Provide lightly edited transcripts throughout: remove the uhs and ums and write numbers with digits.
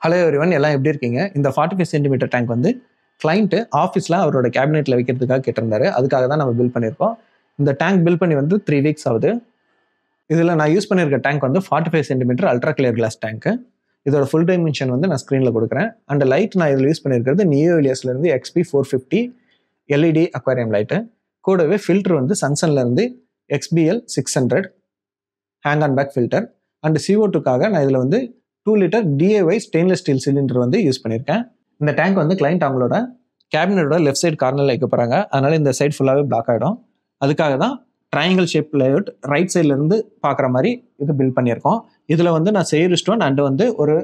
Hello everyone, எல்லாம் எப்படி இருக்கீங்க? இந்த 45 சென்டிமீட்டர் டேங்க் வந்து கிளைண்ட்டு ஆஃபீஸில் அவரோட கேபினெட்டில் வைக்கிறதுக்காக கேட்டிருந்தாரு. அதுக்காக தான் நம்ம பில் பண்ணியிருக்கோம். இந்த டேங்க் பில் பண்ணி வந்து 3 வீக்ஸ் ஆகுது. இதில் நான் யூஸ் பண்ணியிருக்க டேங்க் வந்து 45 சென்டிமீட்டர் அல்ட்ரா கிளியர் கிளாஸ் டேங்க்கு. இதோட ஃபுல் டைமென்ஷன் வந்து நான் ஸ்க்ரீனில் கொடுக்குறேன். அண்ட் லைட் நான் இதில் யூஸ் பண்ணியிருக்கிறது நியோ இலியஸ்லேருந்து XP450 LED அக்வாரியம் லைட்டு. கூடவே ஃபில்டர் வந்து சன்சன்லேருந்து XBL 600 hang on back filter. And CO2க்காக நான் இதில் வந்து 2 litre DIY stainless steel cylinder வந்து யூஸ் பண்ணியிருக்கேன். இந்த டேங்க் வந்து கிளைண்ட் அவங்களோட கேபினட்டோட லெஃப்ட் சைடு கார்னரில் வைக்க போகிறாங்க. அதனால் இந்த சைடு ஃபுல்லாகவே பிளாக் ஆகிடும். அதுக்காக தான் ட்ரையாங்கிள் ஷேப் லேஅவுட் ரைட் சைட்லேருந்து பார்க்குற மாதிரி இது பில்ட் பண்ணியிருக்கோம். இதில் வந்து நான் செயிர் ஸ்டோன் அண்டு வந்து ஒரு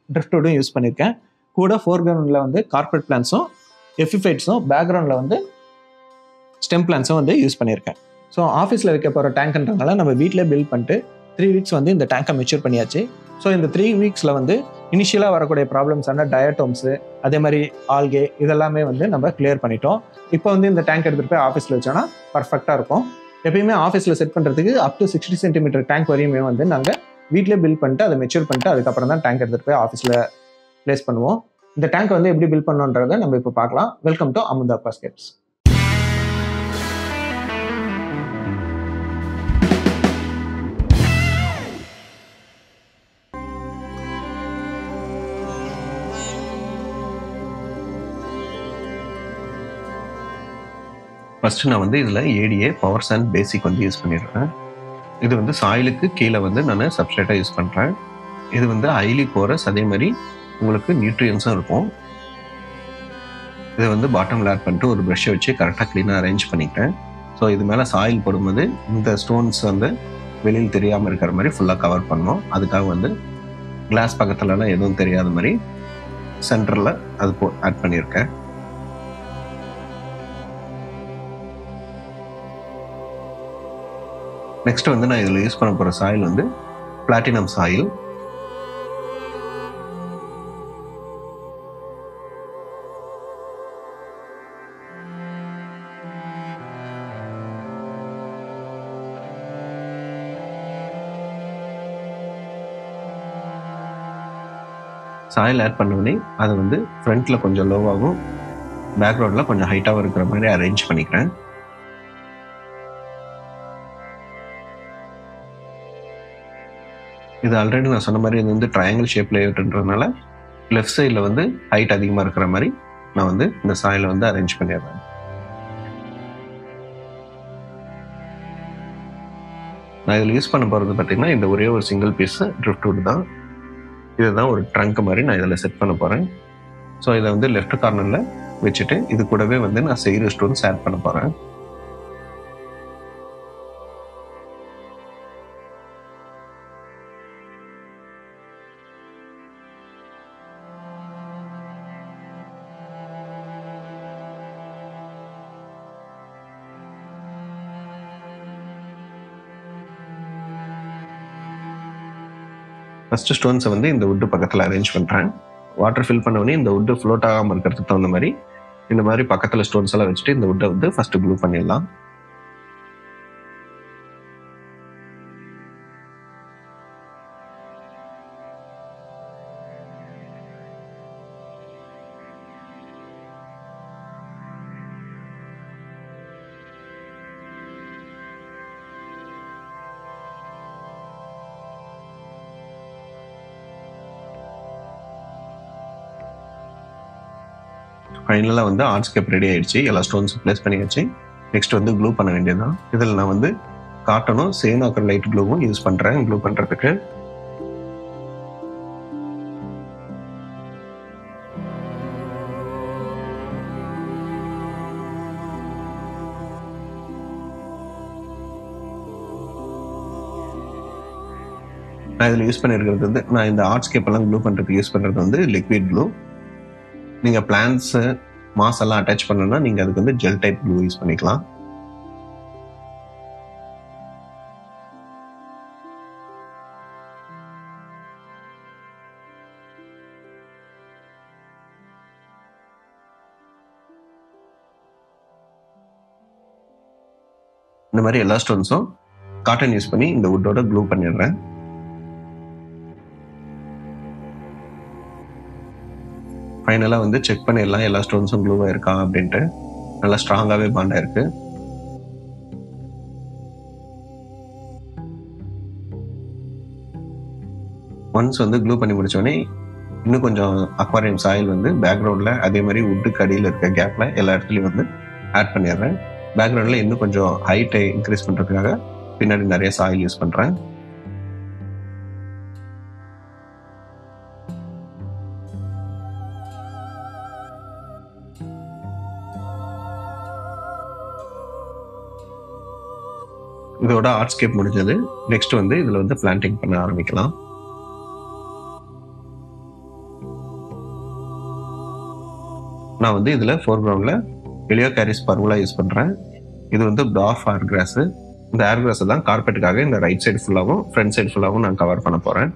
ட்ரிஃப்ட்வுட்டும் யூஸ் பண்ணியிருக்கேன். கூட ஃபோர்கிரவுண்டில் வந்து கார்பெட் பிளான்ஸும் எஃபிஃபைட்ஸும் பேக்ரவுண்டில் வந்து ஸ்டெம் பிளான்ஸும் வந்து யூஸ் பண்ணியிருக்கேன். ஸோ ஆஃபீஸில் வைக்க போகிற டேங்க்ன்றனால நம்ம வீட்டிலே பில்ட் பண்ணிட்டு 3 வீக்ஸ் வந்து இந்த டேங்கை மெச்சூர் பண்ணியாச்சு. ஸோ இந்த 3 வீக்ஸில் வந்து இனிஷியலாக வரக்கூடிய ப்ராப்ளம்ஸான டயட்டோம்ஸு அதே மாதிரி ஆல்கே இதெல்லாமே வந்து நம்ம கிளியர் பண்ணிட்டோம். இப்போ வந்து இந்த டேங்க் எடுத்துகிட்டு போய் ஆஃபீஸில் வச்சோன்னா பர்ஃபெக்டாக இருக்கும். எப்பயுமே ஆஃபீஸில் செட் பண்ணுறதுக்கு அப் டு 60 சென்டிமீட்டர் டேங்க் வரையுமே வந்து நாங்கள் வீட்டிலே பில்ட் பண்ணிட்டு அதை மெச்சூர் பண்ணிட்டு அதுக்கப்புறம் தான் டேங்க் எடுத்துகிட்டு போய் ஆஃபீஸில் ப்ளேஸ் பண்ணுவோம். இந்த டேங்க் வந்து எப்படி பில்ட் பண்ணணுன்றதை நம்ம இப்போ பார்க்கலாம். Welcome to Amudha aquascapes. First நான் வந்து இதில் ADA பவர் சாண்ட் பேசிக் வந்து யூஸ் பண்ணிடுறேன். இது வந்து சாயிலுக்கு கீழே வந்து நான் சப்ஸ்ட்ரேட்டாக யூஸ் பண்ணுறேன். இது வந்து ஹைலி போரஸ், அதே மாதிரி உங்களுக்கு நியூட்ரியன்ஸும் இருக்கும். இதை வந்து பாட்டமில் ஆட் பண்ணிட்டு ஒரு ப்ரஷ்ஷை வச்சு கரெக்டாக க்ளீனாக அரேஞ்ச் பண்ணிக்கிறேன். ஸோ இது மேலே சாயில் போடும்போது இந்த ஸ்டோன்ஸ் வந்து வெளியில் தெரியாமல் இருக்கிற மாதிரி ஃபுல்லாக கவர் பண்ணணும். அதுக்காக வந்து கிளாஸ் பக்கத்துலலாம் எதுவும் தெரியாத மாதிரி சென்டரில் அது ஆட் பண்ணியிருக்கேன். நெக்ஸ்ட் வந்து நான் இதில் யூஸ் பண்ண போகிற சாயில் வந்து பிளாட்டினம் சாயில். சாயில் ஆட் பண்ணோடனே அதை வந்து ஃப்ரண்ட்டில் கொஞ்சம் லோவாகவும் பேக்ரவுண்டில் கொஞ்சம் ஹைட்டாகவும் இருக்கிற மாதிரி அரேஞ்ச் பண்ணிக்கிறேன். இது ஆல்ரெடி நான் சொன்ன மாதிரி இது வந்து ட்ரையாங்கிள் ஷேப் லேஅவுட்ன்றதுனால லெஃப்ட் சைடில் வந்து ஹைட் அதிகமாக இருக்கிற மாதிரி நான் வந்து இந்த சாயிலை வந்து அரேஞ்ச் பண்ணிடுறேன். நான் இதில் யூஸ் பண்ண போகிறது பார்த்தீங்கன்னா இந்த ஒரே ஒரு சிங்கிள் பீஸ் ட்ரிஃப்ட்வுட் தான். இதுதான் ஒரு ட்ரங்க் மாதிரி நான் இதில் செட் பண்ண போகிறேன். ஸோ இதை வந்து லெஃப்ட் கார்னரில் வச்சுட்டு இது கூடவே வந்து நான் செயிர் ஸ்டோன்ஸ் ஆட் பண்ண போகிறேன். ஃபஸ்ட்டு ஸ்டோன்ஸை வந்து இந்த வுட்டு பக்கத்தில் அரேஞ்ச் பண்ணுறேன். வாட்டர் ஃபில் பண்ணவொடனே இந்த வுட்டு ஃப்ளோட் ஆகாமல் இருக்கிறதுக்கு தகுந்த மாதிரி இந்த மாதிரி பக்கத்தில் ஸ்டோன்ஸ் எல்லாம் வச்சுட்டு இந்த வுட்டை வந்து ஃபஸ்ட்டு க்ளூ பண்ணிடலாம். ஃபைனலாக வந்து ஆர்ட்ஸ்கேப் ரெடி ஆயிடுச்சு. எல்லா ஸ்டோன்ஸும் ப்ளேஸ் பண்ணியாச்சு. நெக்ஸ்ட் வந்து க்ளூ பண்ண வேண்டியதுதான். இதில் நான் வந்து காட்டனும் சேனாக்கர் லைட் க்ளூவும் யூஸ் பண்ணுறேன் க்ளூ பண்ணுறதுக்கு. நான் இதில் யூஸ் பண்ணியிருக்கிறது வந்து நான் இந்த ஆர்ட்ஸ்கேப் எல்லாம் க்ளூ பண்ணுறதுக்கு யூஸ் பண்ணுறது வந்து லிக்விட் க்ளூ. நீங்கள் பிளான்ஸு மாஸ் எல்லாம் அட்டாச் பண்ணணும்னா நீங்கள் அதுக்கு வந்து ஜெல் டைப் க்ளூ யூஸ் பண்ணிக்கலாம். இந்த மாதிரி எல்லா ஸ்டோன்ஸும் காட்டன் யூஸ் பண்ணி இந்த வுட்டோட க்ளூ பண்ணிடுறேன். ஃபைனலாக வந்து செக் பண்ணிடலாம் எல்லா ஸ்டோன்ஸும் க்ளூவாக இருக்கா அப்படின்ட்டு. நல்லா ஸ்ட்ராங்காகவே பாண்டாக இருக்குது. ஒன்ஸ் வந்து க்ளூ பண்ணி முடிச்சோடனே இன்னும் கொஞ்சம் அக்வாரியம் சாயில் வந்து பேக்ரவுண்டில் அதே மாதிரி வுட்டுக்கு அடியில் இருக்க கேப்பில் எல்லா இடத்துலையும் வந்து ஆட் பண்ணிடுறேன். பேக்ரவுண்டில் இன்னும் கொஞ்சம் ஹைட்டை இன்க்ரீஸ் பண்ணுறதுக்காக பின்னாடி நிறைய சாயில் யூஸ் பண்ணுறேன். இதோட ஆர்ட்ஸ்கேப் முடிஞ்சது. நெக்ஸ்ட் வந்து இதில் வந்து பிளான்டிங் பண்ண ஆரம்பிக்கலாம். நான் வந்து இதில் ஃபோர்கிரவுண்டில் எலியோகாரிஸ் பர்முலா யூஸ் பண்ணுறேன். இது வந்து டார்ஃப் ஏர் கிராஸு. இந்த ஏர் கிராஸை தான் கார்பெட்டுக்காக இந்த ரைட் சைடு ஃபுல்லாகவும் ஃப்ரண்ட் சைடு ஃபுல்லாகவும் நான் கவர் பண்ண போகிறேன்.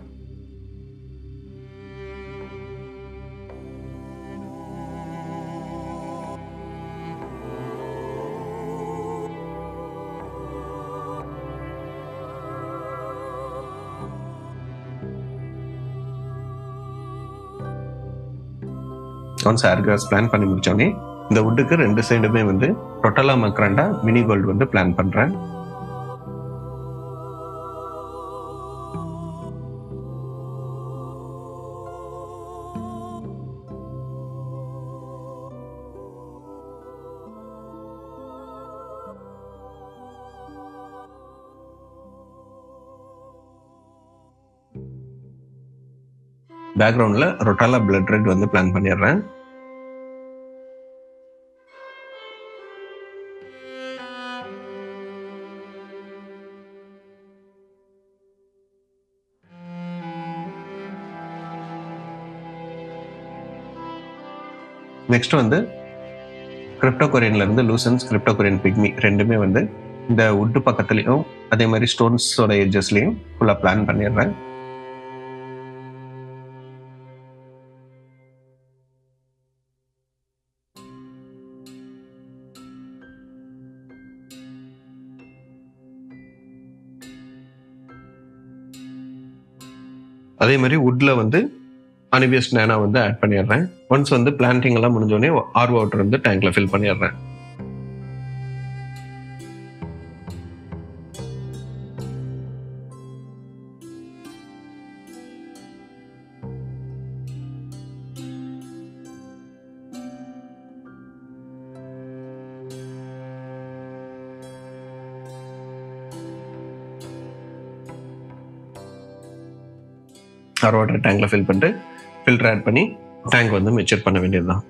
ஒன்ஸ் ஏர் கிராஸ் பிளான் பண்ணி முடிச்சோடனே இந்த வுட்டுக்கு 2 சைடுமே வந்து ரொட்டலா மக்ராண்டா மினி கோல்டு வந்து பிளான் பண்றேன். பேக்ரவுண்ட்ல ரொட்டாலா பிளட் ரெட் வந்து பிளான் பண்ணிடுறேன். நெக்ஸ்ட் வந்து கிரிப்டோகொரியன்ல இருந்து லூசன்ஸ் கிரிப்டோகொரியன் பிக்மி ரெண்டுமே வந்து இந்த வுட்டு பக்கத்துலையும் அதே மாதிரி ஸ்டோன்ஸோட எட்ஜஸ்லையும் ஃபுல்லா பிளான் பண்ணிடுறேன். அதே மாதிரி வுட்ல வந்து அனிபியஸ் நேனா வந்து ஆட் பண்ணிடுறேன். ஒன்ஸ் வந்து பிளான்டிங் எல்லாம் முடிஞ்சோடனே ஆர் வாட்டர் வந்து டேங்க்ல ஃபில் பண்ணிடுறேன். ஆர் வாட்டர் டேங்க்ல ஃபில் பண்ணிட்டு ஃபில்டர் ஆட் பண்ணி டேங்க் வந்து மெச்சூர் பண்ண வேண்டியதுதான்.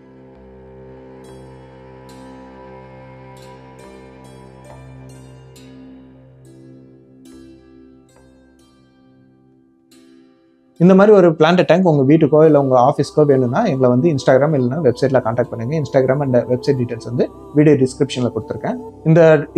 இந்த மாதிரி ஒரு பிளான்ட் டேங்க் உங்கள் வீட்டுக்கோ இல்லை உங்கள் ஆஃபீஸ்க்கோ வேணும்னா எங்களை வந்து இன்ஸ்டாகிராம் இல்லைனா வெப்சைட்டில் காண்டாக்ட் பண்ணுங்கள். இன்ஸ்டாகிராம் அண்ட் வெப்சைட் டீட்டெயில்ஸ் வந்து வீடியோ டிஸ்கிரிப்ஷனில் கொடுத்துருக்கேன்.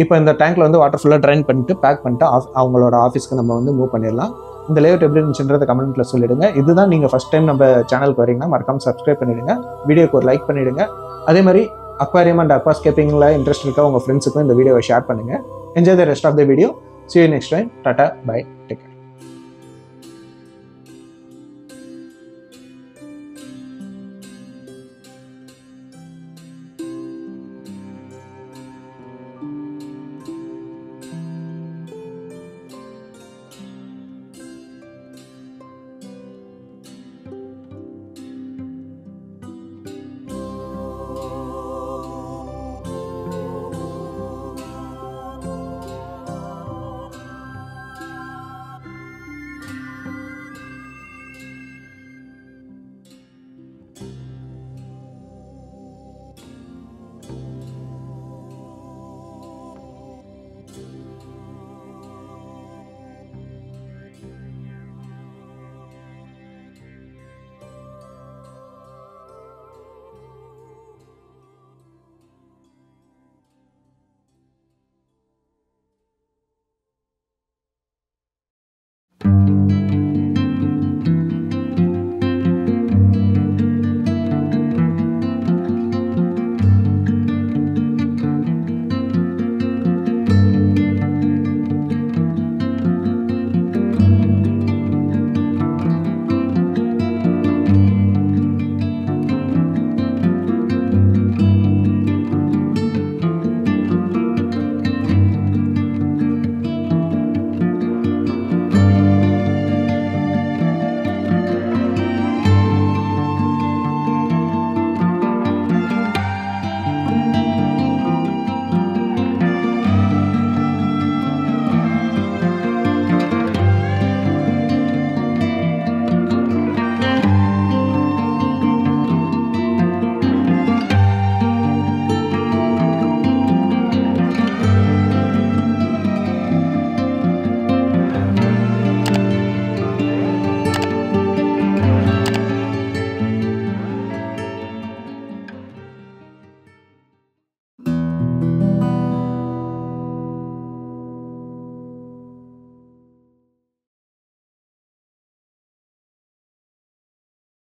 இப்போ இந்த டேங்க்ல வந்து வாட்டர் ஃபுல்லாக ட்ரைன் பண்ணிட்டு பேக் பண்ணிட்டு அவங்களோட ஆஃபீஸ்க்கு நம்ம வந்து மூவ் பண்ணிடலாம். இந்த லேஅவுட் எப்படி இருந்துச்சுன்றதை கமெண்ட்ல சொல்லிடுங்க. இதுதான் நீங்கள் ஃபர்ஸ்ட் டைம் நம்ம சேனலுக்கு வரீங்கன்னா மறக்காம சப்ஸ்கிரைப் பண்ணிடுங்க. வீடியோக்கு ஒரு லைக் பண்ணிடுங்க. அதே மாதிரி அக்வாரியம் அண்ட் அக்வாஸ்கேப்பிங்ல இன்ட்ரெஸ்ட் இருக்கா உங்கள் ஃப்ரெண்ட்ஸுக்கும் இந்த வீடியோவை ஷேர் பண்ணுங்க. Enjoy the rest of the video. See you next time. Tata. Bye. Take care.